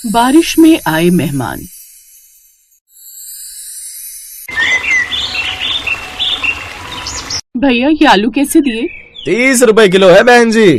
बारिश में आए मेहमान। भैया ये आलू कैसे दिए? 30 रुपए किलो है बहन जी।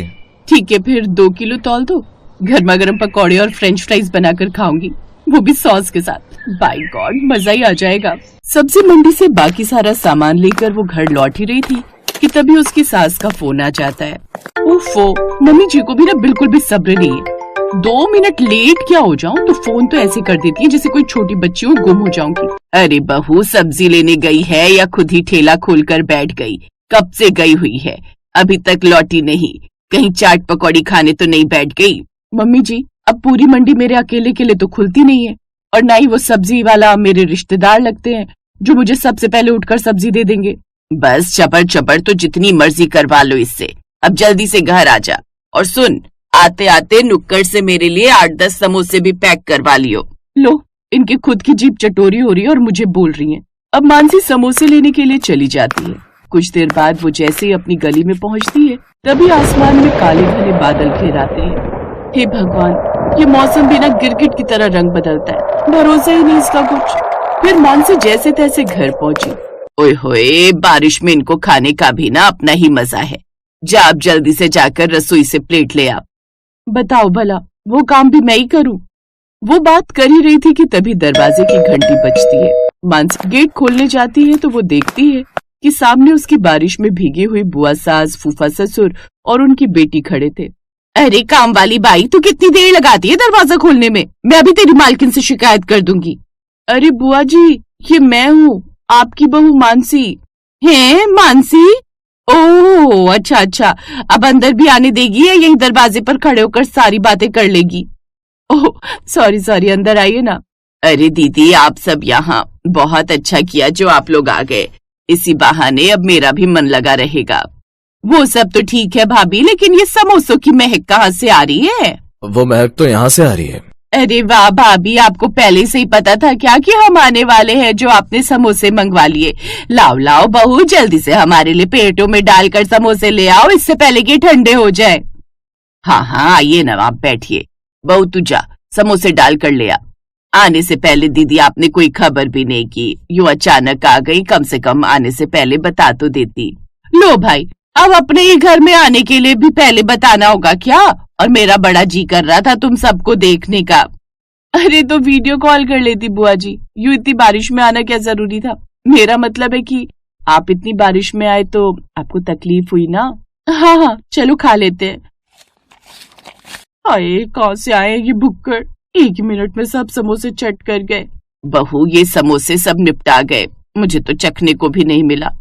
ठीक है फिर 2 किलो तौल दो। गर्मा गर्म पकौड़े और फ्रेंच फ्राइज बनाकर खाऊंगी, वो भी सॉस के साथ। बाय गॉड मजा ही आ जाएगा। सब्जी मंडी से बाकी सारा सामान लेकर वो घर लौट ही रही थी कि तभी उसकी सास का फोन आ जाता है। ओफो, मम्मी जी को भी ना बिल्कुल भी सब्र नहीं है। 2 मिनट लेट क्या हो जाऊं तो फोन तो ऐसे कर देती है जैसे कोई छोटी बच्ची हो, गुम हो जाऊंगी। अरे बहू सब्जी लेने गई है या खुद ही ठेला खोलकर बैठ गई? कब से गई हुई है, अभी तक लौटी नहीं। कहीं चाट पकौड़ी खाने तो नहीं बैठ गई? मम्मी जी अब पूरी मंडी मेरे अकेले के लिए तो खुलती नहीं है, और ना ही वो सब्जी वाला मेरे रिश्तेदार लगते हैं जो मुझे सबसे पहले उठकर सब्जी दे देंगे। बस चपर चपर तो जितनी मर्जी करवा लो इससे। अब जल्दी से घर आ जा, और सुन आते आते नुक्कड़ से मेरे लिए 8-10 समोसे भी पैक करवा लियो। लो इनकी खुद की जीभ चटोरी हो रही है और मुझे बोल रही है। अब मानसी समोसे लेने के लिए चली जाती है। कुछ देर बाद वो जैसे ही अपनी गली में पहुंचती है तभी आसमान में काले घने बादल घेर आते हैं। हे भगवान, ये मौसम भी ना गिरगिट की तरह रंग बदलता है, भरोसा ही नहीं इसका कुछ। फिर मानसी जैसे तैसे घर पहुंची। ओए होए, बारिश में इनको खाने का भी ना अपना ही मजा है। जा अब जल्दी से जाकर रसोई से प्लेट ले आ। बताओ भला वो काम भी मैं ही करूं? वो बात कर ही रही थी कि तभी दरवाजे की घंटी बजती है। मानसी गेट खोलने जाती है तो वो देखती है कि सामने उसकी बारिश में भीगी हुई बुआ सास, फूफा ससुर और उनकी बेटी खड़े थे। अरे काम वाली बाई, तू कितनी देर लगाती है दरवाजा खोलने में? मैं अभी तेरी मालकिन से शिकायत कर दूंगी। अरे बुआ जी ये मैं हूँ, आपकी बहू मानसी। है मानसी? ओह अच्छा, अब अंदर भी आने देगी या यही दरवाजे पर खड़े होकर सारी बातें कर लेगी? ओह सॉरी, अंदर आइए ना। अरे दीदी आप सब यहाँ, बहुत अच्छा किया जो आप लोग आ गए। इसी बहाने अब मेरा भी मन लगा रहेगा। वो सब तो ठीक है भाभी, लेकिन ये समोसों की महक कहाँ से आ रही है? वो महक तो यहाँ से आ रही है। अरे वाह भाभी, आपको पहले से ही पता था क्या कि हम आने वाले हैं जो आपने समोसे मंगवा लिए? लाओ बहू जल्दी से हमारे लिए पेटों में डालकर समोसे ले आओ, इससे पहले कि ठंडे हो जाए। हाँ आइए ना, आप बैठिए। बहू तू जा समोसे डालकर ले आ। आने से पहले दीदी आपने कोई खबर भी नहीं की, यूं अचानक आ गई, कम से कम आने से पहले बता तो देती। लो भाई, अब अपने ही घर में आने के लिए भी पहले बताना होगा क्या? और मेरा बड़ा जी कर रहा था तुम सबको देखने का। अरे तो वीडियो कॉल कर लेती बुआ जी, यूं इतनी बारिश में आना क्या जरूरी था? मेरा मतलब है कि आप इतनी बारिश में आए तो आपको तकलीफ हुई ना। हाँ चलो खा लेते हैं। हाय कहाँ से आए ये भुक्कड़, 1 मिनट में सब समोसे चट कर गए। बहू ये समोसे सब निपटा गए, मुझे तो चखने को भी नहीं मिला।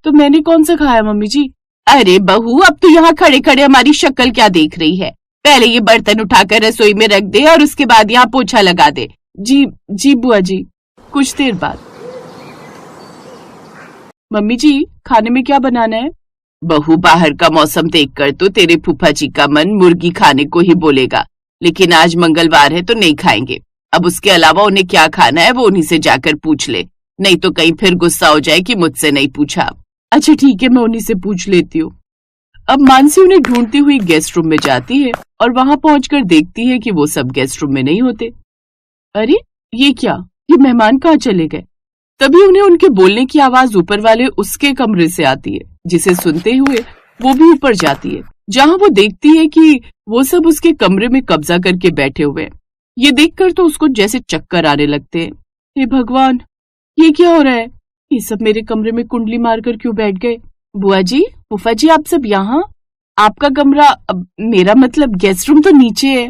तो मैंने कौन सा खाया मम्मी जी? अरे बहू अब तो यहाँ खड़े खड़े हमारी शक्ल क्या देख रही है? पहले ये बर्तन उठाकर रसोई में रख दे और उसके बाद यहाँ पोछा लगा दे। जी बुआ जी। कुछ देर बाद मम्मी जी खाने में क्या बनाना है? बहू बाहर का मौसम देखकर तो तेरे फूफा जी का मन मुर्गी खाने को ही बोलेगा, लेकिन आज मंगलवार है तो नहीं खाएंगे। अब उसके अलावा उन्हें क्या खाना है वो उन्हीं से जाकर पूछ ले, नहीं तो कहीं फिर गुस्सा हो जाए कि मुझसे नहीं पूछा। अच्छा ठीक है, मैं उन्हीं से पूछ लेती हूँ। अब मानसी उन्हें ढूंढती हुई गेस्ट रूम में जाती है और वहां पहुंचकर देखती है कि वो सब गेस्ट रूम में नहीं होते। अरे ये क्या, ये मेहमान कहाँ चले गए? तभी उन्हें उनके बोलने की आवाज ऊपर वाले उसके कमरे से आती है, जिसे सुनते हुए वो भी ऊपर जाती है, जहां वो देखती है कि वो सब उसके कमरे में कब्जा करके बैठे हुए हैं। ये देखकर तो उसको जैसे चक्कर आने लगते हैं। हे भगवान, ये क्या हो रहा है? ये सब मेरे कमरे में कुंडली मारकर क्यों बैठ गए? बुआ जी, फूफा जी, आप सब यहाँ? आपका कमरा, मेरा मतलब गेस्ट रूम तो नीचे है।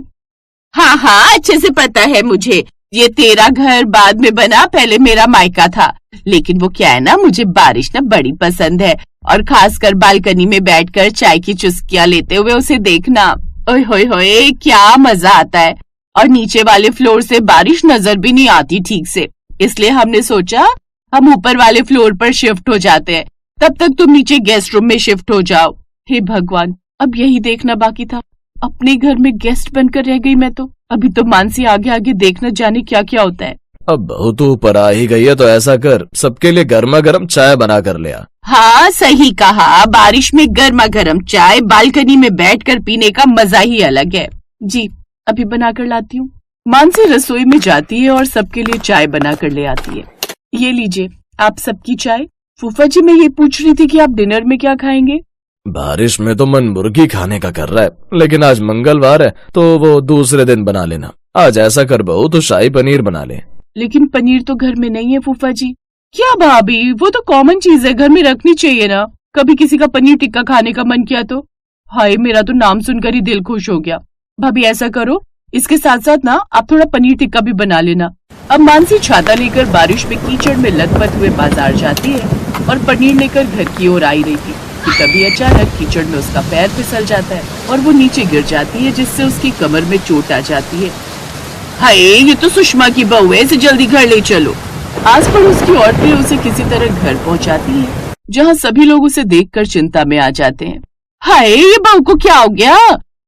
हाँ अच्छे से पता है मुझे, ये तेरा घर बाद में बना, पहले मेरा मायका था। लेकिन वो क्या है ना, मुझे बारिश ना बड़ी पसंद है, और खासकर बालकनी में बैठकर चाय की चुस्कियां लेते हुए उसे देखना। ओए होए क्या मजा आता है। और नीचे वाले फ्लोर से बारिश नजर भी नहीं आती ठीक से, इसलिए हमने सोचा हम ऊपर वाले फ्लोर पर शिफ्ट हो जाते हैं, तब तक तुम नीचे गेस्ट रूम में शिफ्ट हो जाओ। हे भगवान, अब यही देखना बाकी था, अपने घर में गेस्ट बनकर रह गई मैं तो। अभी तो मानसी आगे आगे देखना जाने क्या क्या होता है। अब बहू तू ऊपर आ ही गई है तो ऐसा कर, सबके लिए गर्मा गर्म चाय बना कर ले आ। हाँ सही कहा, बारिश में गर्मा गर्म चाय बालकनी में बैठकर पीने का मजा ही अलग है। जी अभी बना कर लाती हूँ। मानसी रसोई में जाती है और सबके लिए चाय बना कर ले आती है। ये लीजिए आप सबकी चाय। फूफा जी, मैं ये पूछ रही थी कि आप डिनर में क्या खाएंगे? बारिश में तो मन मुर्गी खाने का कर रहा है, लेकिन आज मंगलवार है तो वो दूसरे दिन बना लेना। आज ऐसा कर बहू तो शाही पनीर बना ले। लेकिन पनीर तो घर में नहीं है फूफा जी। क्या भाभी, वो तो कॉमन चीज है, घर में रखनी चाहिए ना। कभी किसी का पनीर टिक्का खाने का मन किया तो। हाय, मेरा तो नाम सुनकर ही दिल खुश हो गया। भाभी ऐसा करो, इसके साथ साथ ना आप थोड़ा पनीर टिक्का भी बना लेना। अब मानसी छाता लेकर बारिश में कीचड़ में लथपथ हुए बाजार जाती है और पनीर लेकर घर की ओर आई रही थी कि तभी अचानक कीचड़ में उसका पैर फिसल जाता है और वो नीचे गिर जाती है, जिससे उसकी कमर में चोट आ जाती है। हाय, ये तो सुषमा की बहू है, इसे जल्दी घर ले चलो। आस पड़ोस की औरतें उसे किसी तरह घर पहुंचाती हैं, जहां सभी लोग उसे देखकर चिंता में आ जाते हैं। हाय, ये बहू को क्या हो गया?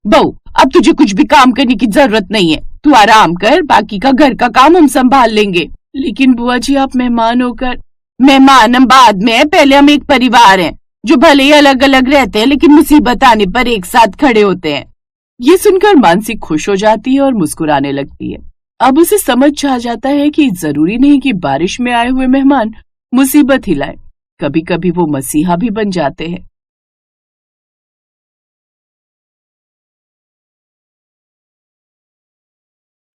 बहू, अब तुझे कुछ भी काम करने की जरूरत नहीं है, तू आराम कर, बाकी का घर का काम हम संभाल लेंगे। लेकिन बुआ जी, आप मेहमान होकर। मेहमान हम बाद में, पहले हम एक परिवार हैं, जो भले ही अलग अलग रहते हैं लेकिन मुसीबत आने पर एक साथ खड़े होते हैं। ये सुनकर मानसी खुश हो जाती है और मुस्कुराने लगती है। अब उसे समझ आ जाता है कि जरूरी नहीं कि बारिश में आए हुए मेहमान मुसीबत ही लाए, कभी कभी वो मसीहा भी बन जाते हैं।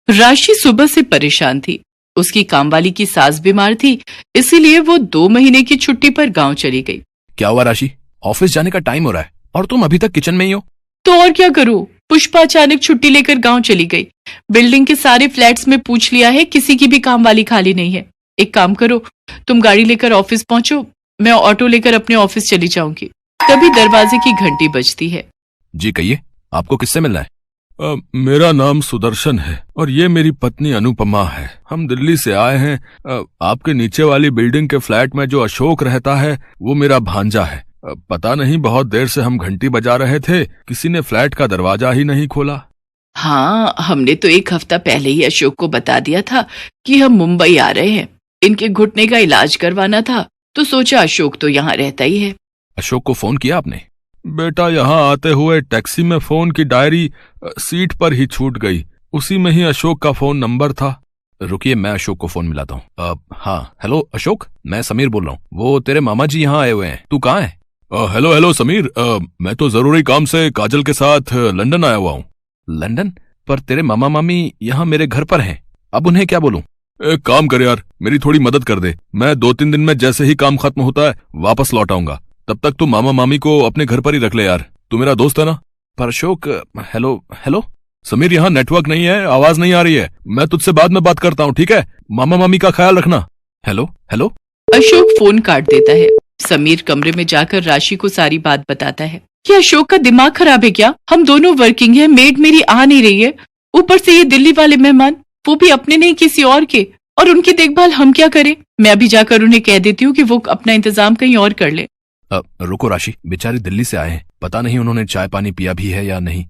राशि सुबह से परेशान थी। उसकी कामवाली की सास बीमार थी, इसीलिए वो 2 महीने की छुट्टी पर गांव चली गई। क्या हुआ राशि? ऑफिस जाने का टाइम हो रहा है और तुम अभी तक किचन में ही हो। तो और क्या करूं? पुष्पा अचानक छुट्टी लेकर गांव चली गई। बिल्डिंग के सारे फ्लैट्स में पूछ लिया है, किसी की भी काम वाली खाली नहीं है। एक काम करो, तुम गाड़ी लेकर ऑफिस पहुंचो, मैं ऑटो लेकर अपने ऑफिस चली जाऊंगी। तभी दरवाजे की घंटी बजती है। जी कहिए, आपको किससे मिलना है? मेरा नाम सुदर्शन है और ये मेरी पत्नी अनुपमा है। हम दिल्ली से आए हैं। आपके नीचे वाली बिल्डिंग के फ्लैट में जो अशोक रहता है वो मेरा भांजा है। पता नहीं, बहुत देर से हम घंटी बजा रहे थे, किसी ने फ्लैट का दरवाजा ही नहीं खोला। हाँ, हमने तो 1 हफ्ता पहले ही अशोक को बता दिया था कि हम मुंबई आ रहे हैं। इनके घुटने का इलाज करवाना था, तो सोचा अशोक तो यहाँ रहता ही है। अशोक को फोन किया आपने? बेटा, यहाँ आते हुए टैक्सी में फोन की डायरी सीट पर ही छूट गई। उसी में ही अशोक का फोन नंबर था। रुकिए, मैं अशोक को फोन मिलाता हूँ। हाँ, हेलो अशोक, मैं समीर बोल रहा हूँ। वो तेरे मामा जी यहाँ आए हुए हैं, तू कहाँ है? हेलो समीर, मैं तो जरूरी काम से काजल के साथ लंदन आया हुआ हूँ। लंदन? पर तेरे मामा मामी यहाँ मेरे घर पर हैं, अब उन्हें क्या बोलूं? एक काम कर यार, मेरी थोड़ी मदद कर दे। मैं 2-3 दिन में जैसे ही काम खत्म होता है वापस लौट आऊंगा। तब तक तू मामा मामी को अपने घर पर ही रख ले यार, तू मेरा दोस्त है ना। पर अशोक, हेलो समीर, यहाँ नेटवर्क नहीं है, आवाज नहीं आ रही है। मैं तुझसे बाद में बात करता हूँ, ठीक है? मामा मामी का ख्याल रखना। हेलो। अशोक फोन काट देता है। समीर कमरे में जाकर राशि को सारी बात बताता है। क्या अशोक का दिमाग खराब है क्या? हम दोनों वर्किंग हैं, मेड मेरी आ नहीं रही है, ऊपर से ये दिल्ली वाले मेहमान, वो भी अपने नहीं किसी और के, और उनकी देखभाल हम क्या करें? मैं अभी जाकर उन्हें कह देती हूँ कि वो अपना इंतजाम कहीं और कर ले। रुको राशि, बेचारे दिल्ली से आए हैं, पता नहीं उन्होंने चाय पानी पिया भी है या नहीं।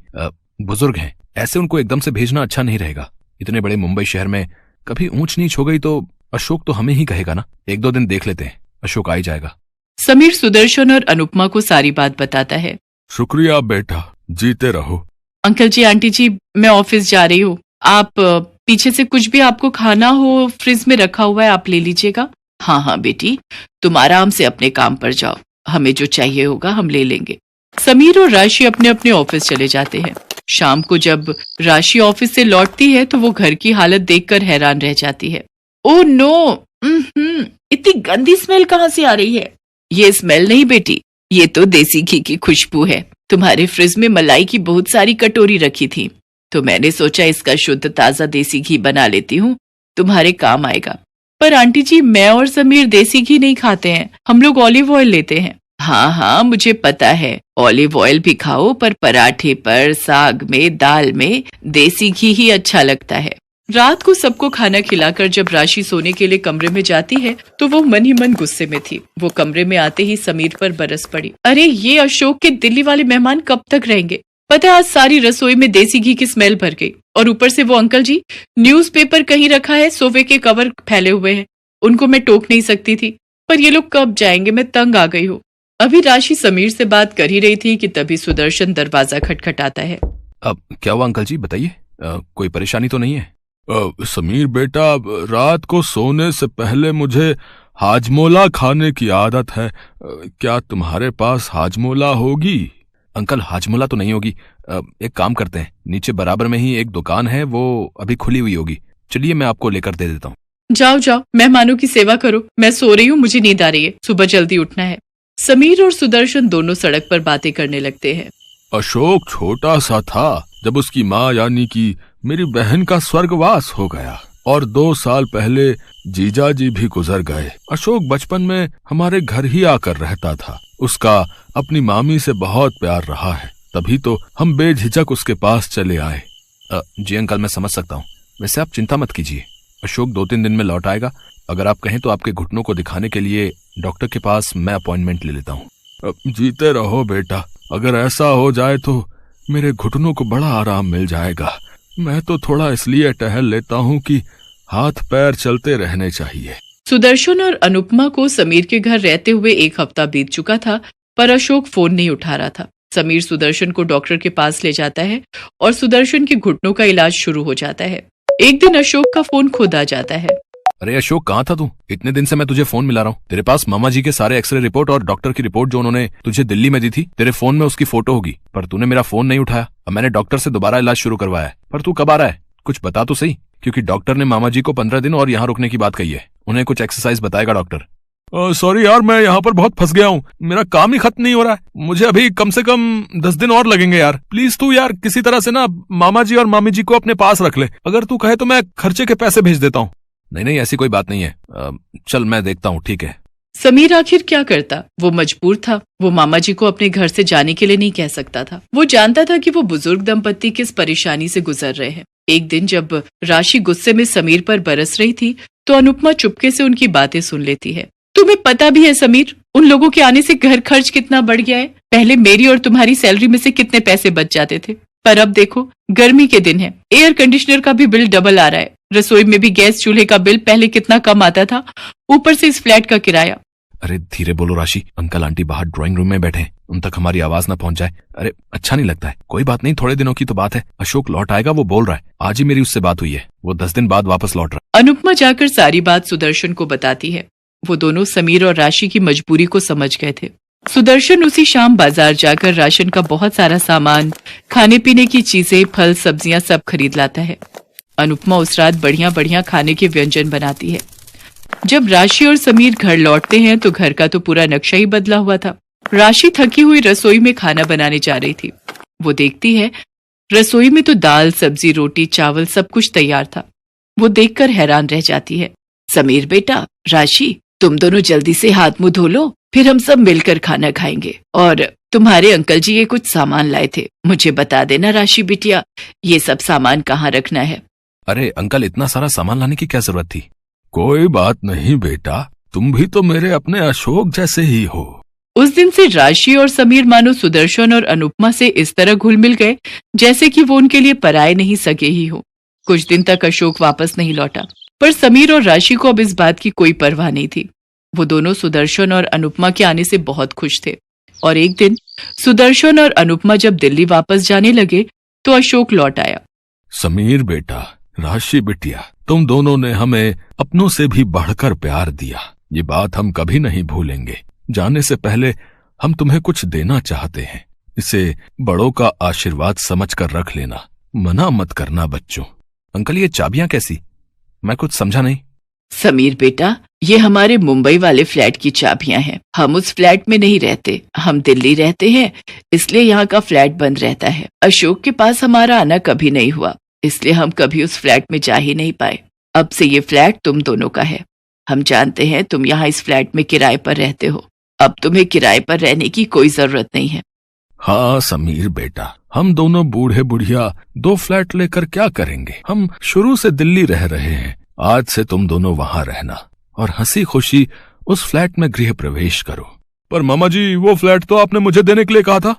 बुजुर्ग हैं, ऐसे उनको एकदम से भेजना अच्छा नहीं रहेगा। इतने बड़े मुंबई शहर में कभी ऊंच नीच हो गई तो अशोक तो हमें ही कहेगा ना। 1-2 दिन देख लेते हैं, अशोक आ ही जाएगा। समीर सुदर्शन और अनुपमा को सारी बात बताता है। शुक्रिया बेटा, जीते रहो। अंकल जी, आंटी जी, मैं ऑफिस जा रही हूँ। आप पीछे से कुछ भी आपको खाना हो फ्रिज में रखा हुआ है, आप ले लीजिएगा। हाँ बेटी, तुम आराम से अपने काम पर जाओ, हमें जो चाहिए होगा हम ले लेंगे। समीर और राशि अपने अपने ऑफिस चले जाते हैं। शाम को जब राशि ऑफिस से लौटती है तो वो घर की हालत देखकर हैरान रह जाती है। ओह नो, इतनी गंदी स्मेल कहाँ से आ रही है? ये स्मेल नहीं बेटी, ये तो देसी घी की खुशबू है। तुम्हारे फ्रिज में मलाई की बहुत सारी कटोरी रखी थी, तो मैंने सोचा इसका शुद्ध ताजा देसी घी बना लेती हूँ, तुम्हारे काम आएगा। पर आंटी जी, मैं और समीर देसी घी नहीं खाते हैं, हम लोग ऑलिव ऑयल लेते हैं। हाँ, मुझे पता है, ऑलिव ऑयल भी खाओ, पर पराठे पर, साग में, दाल में देसी घी ही अच्छा लगता है। रात को सबको खाना खिलाकर जब राशि सोने के लिए कमरे में जाती है तो वो मन ही मन गुस्से में थी। वो कमरे में आते ही समीर पर बरस पड़ी। अरे, ये अशोक के दिल्ली वाले मेहमान कब तक रहेंगे? पता है, आज सारी रसोई में देसी घी की स्मेल भर गई, और ऊपर से वो अंकल जी, न्यूज़पेपर कहीं रखा है, सोफे के कवर फैले हुए हैं। उनको मैं टोक नहीं सकती थी, पर ये लोग कब जाएंगे, मैं तंग आ गई हूँ। अभी राशि समीर से बात कर ही रही थी कि तभी सुदर्शन दरवाजा खटखटाता है। अब क्या हुआ अंकल जी, बताइए, कोई परेशानी तो नहीं है? समीर बेटा, रात को सोने से पहले मुझे हाजमोला खाने की आदत है। क्या तुम्हारे पास हाजमोला होगी? अंकल, हाजमोला तो नहीं होगी। एक काम करते हैं, नीचे बराबर में ही एक दुकान है, वो अभी खुली हुई होगी। चलिए मैं आपको लेकर दे देता हूँ। जाओ जाओ, मेहमानों की सेवा करो। मैं सो रही हूँ, मुझे नींद आ रही है, सुबह जल्दी उठना है। समीर और सुदर्शन दोनों सड़क पर बातें करने लगते हैं। अशोक छोटा सा था जब उसकी माँ यानी कि मेरी बहन का स्वर्गवास हो गया, और 2 साल पहले जीजा जी भी गुजर गए। अशोक बचपन में हमारे घर ही आकर रहता था। उसका अपनी मामी से बहुत प्यार रहा है, तभी तो हम बेझिझक उसके पास चले आए। जी अंकल, मैं समझ सकता हूँ। वैसे आप चिंता मत कीजिए, अशोक 2-3 दिन में लौट आएगा। अगर आप कहें तो आपके घुटनों को दिखाने के लिए डॉक्टर के पास मैं अपॉइंटमेंट ले लेता हूँ। जीते रहो बेटा, अगर ऐसा हो जाए तो मेरे घुटनों को बड़ा आराम मिल जाएगा। मैं तो थोड़ा इसलिए टहल लेता हूँ कि हाथ पैर चलते रहने चाहिए। सुदर्शन और अनुपमा को समीर के घर रहते हुए 1 हफ्ता बीत चुका था, पर अशोक फोन नहीं उठा रहा था। समीर सुदर्शन को डॉक्टर के पास ले जाता है और सुदर्शन के घुटनों का इलाज शुरू हो जाता है। एक दिन अशोक का फोन खुद आ जाता है। अरे अशोक, कहाँ था तू? इतने दिन से मैं तुझे फोन मिला रहा हूँ। तेरे पास मामा जी के सारे एक्सरे रिपोर्ट और डॉक्टर की रिपोर्ट जो उन्होंने तुझे दिल्ली में दी थी, तेरे फोन में उसकी फोटो होगी, पर तूने मेरा फोन नहीं उठाया। अब मैंने डॉक्टर से दोबारा इलाज शुरू करवाया है, पर तू कब आ रहा है? कुछ बता तो सही, क्योंकि डॉक्टर ने मामा जी को 15 दिन और यहाँ रुकने की बात कही है। उन्हें कुछ एक्सरसाइज बताएगा डॉक्टर। सॉरी यार, मैं यहाँ पर बहुत फंस गया हूँ। मेरा काम ही खत्म नहीं हो रहा है। मुझे अभी कम से कम 10 दिन और लगेंगे यार। प्लीज तू यार किसी तरह से ना मामा जी और मामी जी को अपने पास रख ले। अगर तू कहे तो मैं खर्चे के पैसे भेज देता हूँ। नहीं, ऐसी कोई बात नहीं है। चल मैं देखता हूँ, ठीक है। समीर आखिर क्या करता? वो मजबूर था। वो मामा जी को अपने घर से जाने के लिए नहीं कह सकता था। वो जानता था कि वो बुजुर्ग दंपत्ति किस परेशानी से गुजर रहे हैं। एक दिन जब राशि गुस्से में समीर पर बरस रही थी, तो अनुपमा चुपके से उनकी बातें सुन लेती है। तुम्हें पता भी है समीर, उन लोगों के आने से घर खर्च कितना बढ़ गया है। पहले मेरी और तुम्हारी सैलरी में से कितने पैसे बच जाते थे, पर अब देखो, गर्मी के दिन है, एयर कंडीशनर का भी बिल डबल आ रहा है। रसोई में भी गैस चूल्हे का बिल पहले कितना कम आता था, ऊपर से इस फ्लैट का किराया। अरे धीरे बोलो राशि, अंकल आंटी बाहर ड्राइंग रूम में बैठे हैं, उन तक हमारी आवाज ना पहुंच जाए। अरे अच्छा नहीं लगता है। कोई बात नहीं, थोड़े दिनों की तो बात है। अशोक लौट आएगा, वो बोल रहा है। आज ही मेरी उससे बात हुई है, वो 10 दिन बाद वापस लौट रहा है। अनुपमा जाकर सारी बात सुदर्शन को बताती है। वो दोनों समीर और राशि की मजबूरी को समझ गए थे। सुदर्शन उसी शाम बाजार जाकर राशन का बहुत सारा सामान, खाने पीने की चीजें, फल सब्जियां सब खरीद लाता है। अनुपमा उस रात बढ़िया बढ़िया खाने के व्यंजन बनाती है। जब राशि और समीर घर लौटते हैं तो घर का तो पूरा नक्शा ही बदला हुआ था। राशि थकी हुई रसोई में खाना बनाने जा रही थी। वो देखती है रसोई में तो दाल, सब्जी, रोटी, चावल सब कुछ तैयार था। वो देखकर हैरान रह जाती है। समीर बेटा, राशि, तुम दोनों जल्दी से हाथ मुंह धो लो, फिर हम सब मिलकर खाना खाएंगे। और तुम्हारे अंकल जी ये कुछ सामान लाए थे, मुझे बता देना राशि बिटिया, ये सब सामान कहाँ रखना है। अरे अंकल, इतना सारा सामान लाने की क्या जरूरत थी? कोई बात नहीं बेटा, तुम भी तो मेरे अपने अशोक जैसे ही हो। उस दिन से राशि और समीर मानो सुदर्शन और अनुपमा से इस तरह घुल मिल गए जैसे कि वो उनके लिए पराए नहीं सके ही हो। कुछ दिन तक अशोक वापस नहीं लौटा, पर समीर और राशि को अब इस बात की कोई परवाह नहीं थी। वो दोनों सुदर्शन और अनुपमा के आने से बहुत खुश थे। और एक दिन सुदर्शन और अनुपमा जब दिल्ली वापस जाने लगे तो अशोक लौट आया। समीर बेटा, राशि बिटिया, तुम दोनों ने हमें अपनों से भी बढ़कर प्यार दिया, ये बात हम कभी नहीं भूलेंगे। जाने से पहले हम तुम्हें कुछ देना चाहते हैं, इसे बड़ों का आशीर्वाद समझकर रख लेना, मना मत करना बच्चों। अंकल, ये चाबियां कैसी? मैं कुछ समझा नहीं। समीर बेटा, ये हमारे मुंबई वाले फ्लैट की चाबियां हैं। हम उस फ्लैट में नहीं रहते, हम दिल्ली रहते हैं, इसलिए यहाँ का फ्लैट बंद रहता है। अशोक के पास हमारा आना कभी नहीं हुआ, इसलिए हम कभी उस फ्लैट में जा ही नहीं पाए। अब से ये फ्लैट तुम दोनों का है। हम जानते हैं तुम यहाँ इस फ्लैट में किराए पर रहते हो, अब तुम्हें किराए पर रहने की कोई जरूरत नहीं है। हाँ समीर बेटा, हम दोनों बूढ़े बुढ़िया 2 फ्लैट लेकर क्या करेंगे? हम शुरू से दिल्ली रह रहे हैं, आज से तुम दोनों वहां रहना और हंसी खुशी उस फ्लैट में गृह प्रवेश करो। पर मामा जी, वो फ्लैट तो आपने मुझे देने के लिए कहा था।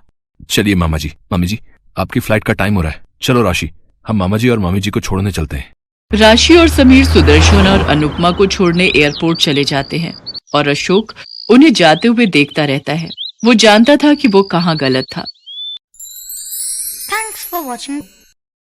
चलिए मामा जी, मामी जी, आपकी फ्लाइट का टाइम हो रहा है। चलो राशि, हम मामा जी और मामी जी को छोड़ने चलते हैं। राशि और समीर सुदर्शन और अनुपमा को छोड़ने एयरपोर्ट चले जाते हैं और अशोक उन्हें जाते हुए देखता रहता है। वो जानता था कि वो कहाँ गलत था। Thanks for watching.